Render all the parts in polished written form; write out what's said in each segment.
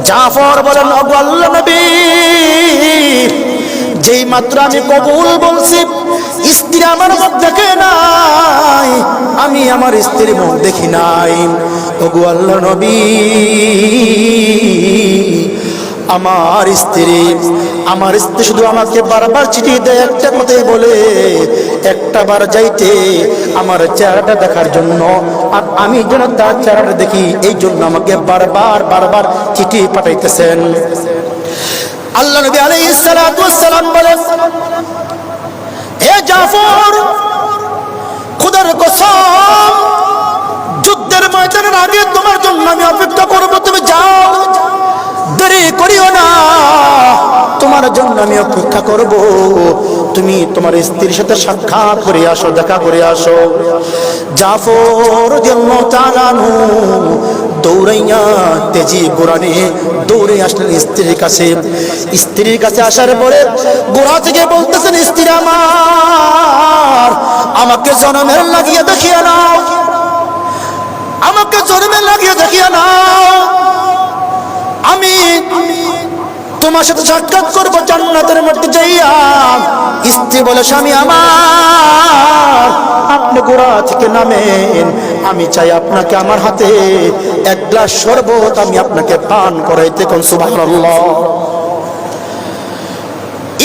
জাফর বলেন, ওগো আল্লাহর নবী, যেই মাত্র আমি কবুল বলছি, স্ত্রী আমার মুখ দেখে নাই, আমি আমার স্ত্রীর মুখ দেখি নাই। ওগো আল্লাহর নবী, আমার স্ত্রী শুধু আমাকে বারবার চিঠি দেয়, একটা কথাই বলে, একটা বার যাইতে আমার চেহারাটা দেখার জন্য, আর আমি যেন তার চেহারাটা দেখি, এই জন্য আমাকে বারবার চিঠি পাঠাইতেছেন। আল্লাহ নবী আলাইহিস সালাতু ওয়াস সালাম বলেন, হে জাফর, খোদার কসম, যুদ্ধের ময়দানের আগে তোমার জন্য আমি অপেক্ষা করব, তুমি যাও, দেরি করিও না, তোমার জন্য আমি অপেক্ষা করব, তুমি তোমার স্ত্রীর সাথে সাক্ষাৎ করে আসো, দেখা করে আসো। জাফর রাদিয়াল্লাহু তাআলা আনহু দৌড়াইয়া তেজি গোরানে দৌড়ে আসলেন স্ত্রীর কাছে আসার পরে গোড়া থেকে বলতেছেন, স্ত্রী আমার, আমাকে জনমের লাগিয়ে দেখিয়ে নাও, আমাকে জনমের লাগিয়ে দেখিয়ে নাও, আমি তোমার সাথে সাক্ষাৎ করবো জান্নাতের মধ্যে যাইয়া। স্ত্রী বলে, স্বামী আমার, আপনি গোড়া থেকে নামেন, আমি চাই আপনাকে আমার হাতে এক গ্লাস শরবত আমি আপনাকে পান করাইতে। কোন সুবহানাল্লাহ।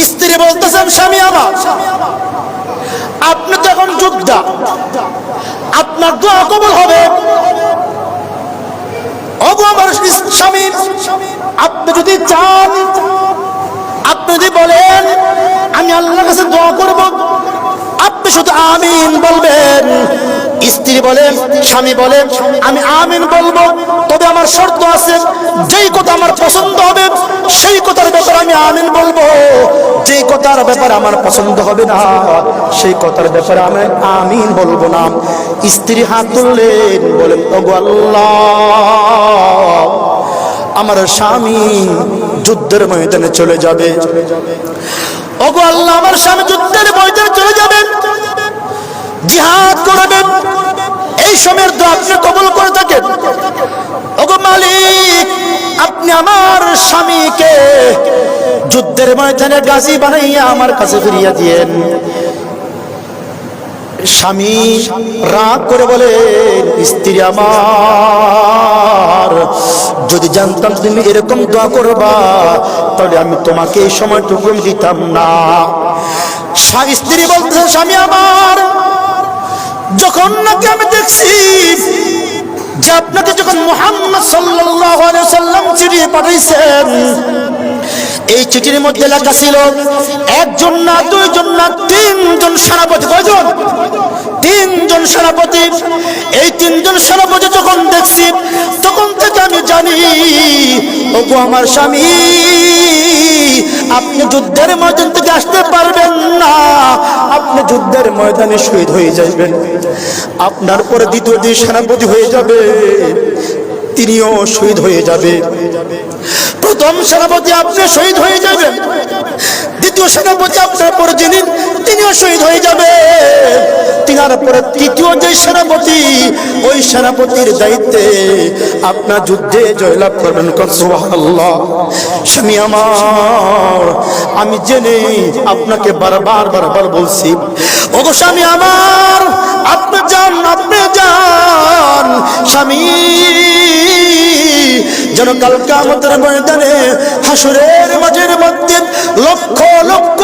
স্ত্রী বলতেছেন, স্বামী আমার, আপনি তো এখন যোদ্ধা, আপনার দোয়া কবুল হবে। ওগো আমার স্বামী, আপনি যদি চান, আপনি যদি বলেন আমি আল্লাহর কাছে দোয়া করব, আপনি শুধু আমিন বলবেন। স্ত্রী বলেন, স্বামী বলেন, আমি আমিন বলবো, তবে আমার শর্ত আছে, যেই কথা আমার পছন্দ হবে সেই কথার ব্যাপারে আমি আমিন বলবো, যেই কথার ব্যাপারে আমার পছন্দ হবে না সেই কথার ব্যাপারে আমি আমিন বলবো না। স্ত্রী হাত তুললেন, বলেন, ওগো আল্লাহ, আমার স্বামী যুদ্ধের ময়দানে চলে যাবে। ওগো আল্লাহ, আমার স্বামী যুদ্ধের ময়দানে চলে যাবেন, জিহাদ করবেন, এই সময়ের দোয়া আপনি কবুল করে থাকেন। ওগো মালিক, আপনি আমার স্বামীকে যুদ্ধের ময়দানে গাজী বানাইয়া আমার কাছে ফিরিয়ে দিয়েন। স্বামী রাগ করে বলে, স্ত্রী আমার, যদি জানতাম তুমি এরকম দোয়া করবা তাহলে আমি তোমাকে এই সময়টুকু দিতাম না। স্ত্রী বলতে, স্বামী আমার, যখন নাকি আমি দেখছি যে আপনাকে যখন মুহাম্মদ সাল্লাল্লাহু আলাইহি ওয়াসাল্লাম চিঠি পাঠাইছেন, এই চিঠির মধ্যে লেখা ছিল একজন না, দুইজন না, তিনজন সেনাপতি। কয়জন? তিনজন সেনাপতি। এই তিনজন সেনাপতি যখন দেখছি, তখন থেকে আমি জানি, ওগো আমার স্বামী, আপনি যুদ্ধের ময়দান থেকে আসতে পারবেন না, আপনি যুদ্ধের ময়দানে শহীদ হয়ে যাবেন। আপনার পরে দ্বিতীয় যে সেনাপতি হয়ে যাবে, তিনিও শহীদ হয়ে যাবে। প্রথম সেনাপতি আপনি শহীদ হয়ে যাবেন, দ্বিতীয় সেনাপতি আপনার পরে যিনি, তিনিও শহীদ হয়ে যাবে। তিনার পরে তৃতীয় যে সেনাপতি, ওই সেনাপতির দায়িত্বে আপনার যুদ্ধে জয়লাভ করবেন। সুবহানাল্লাহ। স্বামী আমার, আমি জেনে আপনাকে বারবার বলছি, ওগো স্বামী আমার, আপনি যান, আপনি যান। স্বামী যেন কাল কিয়ামতের ময়দানে হাসরের মাঠের মধ্যে লক্ষ লক্ষ